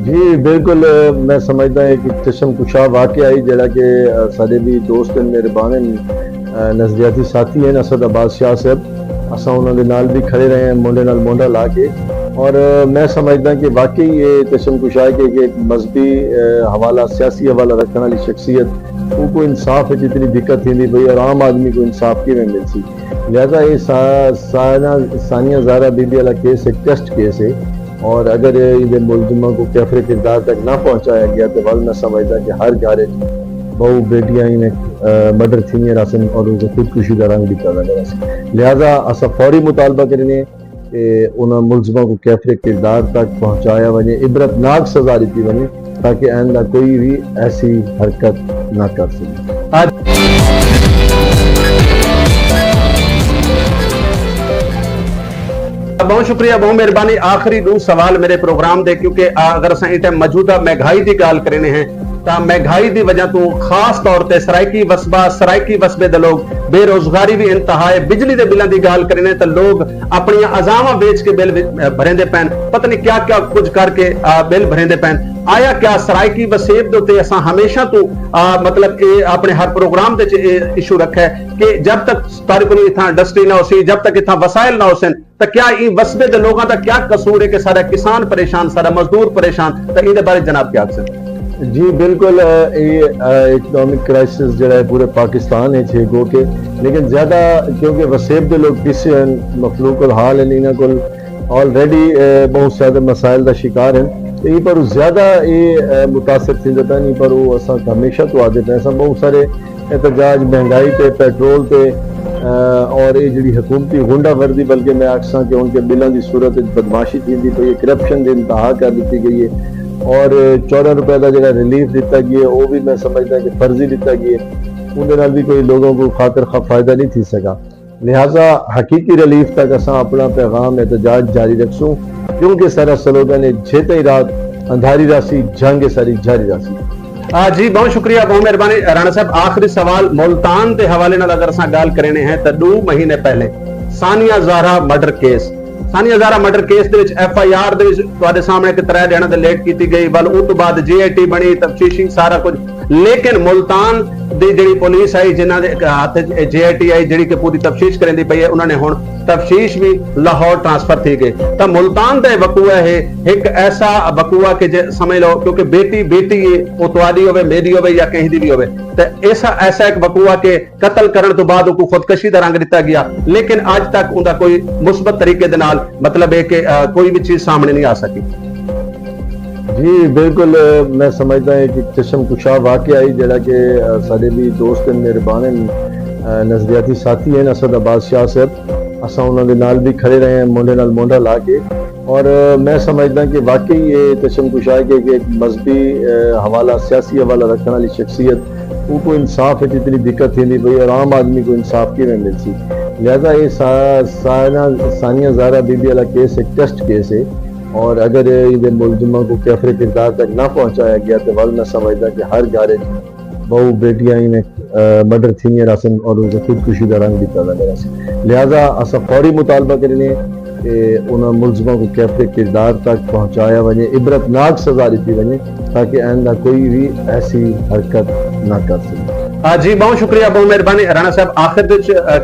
جی بالکل میں سمجھتا ہوں کہ چشم کشا واقعہ ہے جڑا کہ سارے بھی دوست مہربان نظریاتی ساتھی ہیں اسد عباس شاہ صاحب اساں انہوں کے نال بھی کھڑے رہے ہیں مونڈے نال مونڈا لا کے اور میں سمجھتا کہ واقعی یہ چشم کشا ہے کہ ایک مذہبی حوالہ سیاسی حوالہ رکھنے والی شخصیت کو انصاف جتنی دقت تھی بھئی اور عام آدمی کو انصاف کی میں مل سی لہذا یہ ثانیہ زہرا بی بی والا کیس ایک ٹیسٹ کیس ہے اور اگر یہ ملزمہ کو کیفر کردار تک نہ پہنچایا گیا تو ول میں سمجھتا کہ ہر گھر بہو بیٹیاں انہیں مرڈر تھینی رسن اور ان کو خودکشی کا رنگ بھی کرنا رسن لہذا اسا فوری مطالبہ کرنے کہ انہوں ملزمہ کو کیفر کردار تک پہنچایا وجے عبرتناک سزا دیتی وجے تاکہ آئندہ کوئی بھی ایسی حرکت نہ کر سکے. بہت شکریہ بہت مہربانی. آخری دو سوال میرے پروگرام دے کیونکہ اگر اساں اس ٹائم موجودہ مہنگائی دی گال کرنے ہیں تا مہنگائی دی وجہ تو خاص طور تے سرائکی وصبے دے لوگ بے روزگاری بھی انتہا ہے. بجلی دے بلاں دی گال کرنے تے لوگ اپنی عزاماں بیچ کے بل بھریندے پین پتہ نہیں کیا کیا کچھ کر کے بل بھریندے پین. آیا کیا سرائکی وسیب دے اساں ہمیشہ تو مطلب کہ اپنے ہر پروگرام دے ایشو رکھا ہے کہ جب تک تارے کو اتنا انڈسٹری نہ ہو سی جب تک اتنا وسائل نہ ہو سن تو کیا یہ وصبے دے لوگاں دا کیا قصور ہے کہ سارا کسان پریشان سارا مزدور پریشان تو ان دے بارے جناب کیا اکثر. جی بالکل یہ اکنامک کرائسس جڑا ہے پورے پاکستان ہے چھے گو کے لیکن زیادہ کیونکہ وسیب دے لوگ کسی مخلوق الحال ہیں انہاں کو آلریڈی بہت زیادہ مسائل دا شکار ہیں تو یہ پر زیادہ یہ متاثر تھی جاتا ہے. پر وہ اساں ہمیشہ تو آدھے ہیں ایسا بہت سارے احتجاج مہنگائی تے پیٹرول تے اور یہ جڑی حکومتی غنڈہ گردی بلکہ میں آکساں کہ ان کے بلان دی صورت بدماشی تھی تو یہ کرپشن دی انتہا کر دیتی گئی ہے اور 14 روپے کا جگہ ریلیف دیتا گیا وہ بھی میں سمجھتا کہ فرضی دیتا گیا اندر بھی کوئی لوگوں کو خاطر خواہ فائدہ نہیں تھی سکا. لہٰذا حقیقی ریلیف تک اساں اپنا پیغام احتجاج جاری رکھسوں کیونکہ سارا سلوگن ہے جیتے ہی رات اندھاری راسی جنگ ساری جاری راسی. جی بہت شکریہ بہت مہربانی. رانا صاحب آخری سوال ملتان دے حوالے نال اگر اساں گال کرنے ہیں تو 2 مہینے پہلے Sania Zahra murder case Sania Zahra murder case دے وچ ایف آئی آر دے وچ تواڈے سامنے کہ 3 دنوں دے لیٹ کیتی گئی ول اس تو بعد جی آئی ٹی بنی تفتیشی سارا کچھ لیکن ملتان دی جڑی پولیس آئی جنہاں دے ہاتھ جی آئی ٹی آئی جڑی کہ پوری تفتیش کرندی پئی ہے انہوں نے ہن تفتیش بھی لاہور ٹرانسفر تھی گئی تو ملتان دے وقوع ہے ایک ایسا وقوع کہ سمجھ لو کیونکہ بیٹی وہ تواڈی ہوے میری ہوے یا کہیں دی بھی ہوے تو ایسا ایک وقوع کہ قتل کرن تو بعد کو خودکشی دا رنگ دتا گیا لیکن آج تک ان کا کوئی مثبت طریقے دے نال مطلب ہے کہ کوئی بھی چیز سامنے نہیں آ سکی. جی بالکل میں سمجھتا ہوں کہ چشم کشا واقعہ ہے جڑا کہ سارے بھی دوست مہربان نظریاتی ساتھی ہیں اسد عباس شاہ صاحب اساں انہوں کے نال بھی کھڑے رہے ہیں مونڈے نال مونڈا لا کے اور میں سمجھتا کہ واقعی یہ چشم کشا ہے کہ ایک مذہبی حوالہ سیاسی حوالہ رکھنے والی شخصیت کو انصاف جتنی دقت تھی بھئی اور عام آدمی کو انصاف کی میں مل سی. لہذا یہ ثانیہ زہرا بی بی والا کیس ایک ٹیسٹ کیس ہے اور اگر یہ ملزمہ کو کیفر کردار تک نہ پہنچایا گیا تو ول میں سمجھتا کہ ہر گھر بہو بیٹیاں انہیں مرڈر تھینی رسن اور ان کو خودکشی کا رنگ بھی کرنا رسن. لہذا اسا فوری مطالبہ کرنے کہ انہوں ملزمہ کو کیفر کردار تک پہنچایا وجے عبرتناک سزا دیتی وجے تاکہ آئندہ کوئی بھی ایسی حرکت نہ کر سکے. جی بہت شکریہ بہت مہربانی. رانا صاحب آخر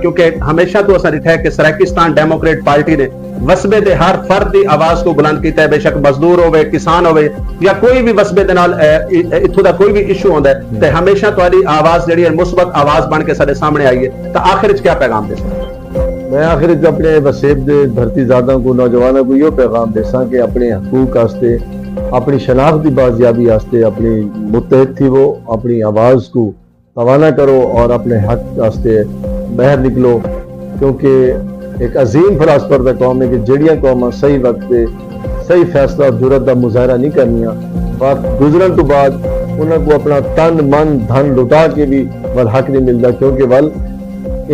کیونکہ ہمیشہ تو اساں ڈٹھا ہے کہ سرائکستان ڈیموکریٹ پارٹی نے وصبے دے ہر فرد دی آواز کو بلند کیتا ہے بے شک مزدور ہوئے کسان ہوئے یا کوئی بھی وصبے دے نال اتھوں دا کوئی بھی ایشو ہوندا ہے تے ہمیشہ تہاڈی آواز جڑی ہے مثبت آواز بن کے سارے سامنے آئی ہے تو آخر وچ کیا پیغام دے سکتے؟ میں آخر اپنے وسیب دے دھرتی زادوں کو نوجوانوں کو یہ پیغام دے ساں کہ اپنے حقوق واسطے اپنی شناختی بازیابی واسطے اپنی متحد تھی وہ اپنی آواز کو روانہ کرو اور اپنے حق واسطے باہر نکلو کیونکہ ایک عظیم فلاسفر قوم ہے کہ جڑیاں قوم صحیح وقت پہ صحیح فیصلہ اور جرت کا مظاہرہ نہیں کرنیاں وقت گزرن تو بعد انہوں کو اپنا تن من دھن لٹا کے بھی ول حق نہیں ملتا کیونکہ ول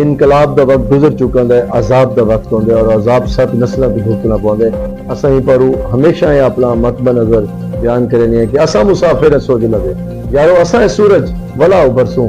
انقلاب دا وقت گزر چکا ہے عذاب دا وقت ہوندے اور عذاب سب نسلوں کو بھوکنا پوندے. اساں ہی پر ہمیشہ یہ اپنا مطبع نظر بیان کرنے ہے کہ اساں مسافر ہیں سوچ لگے یارو اساں سورج ولا برسوں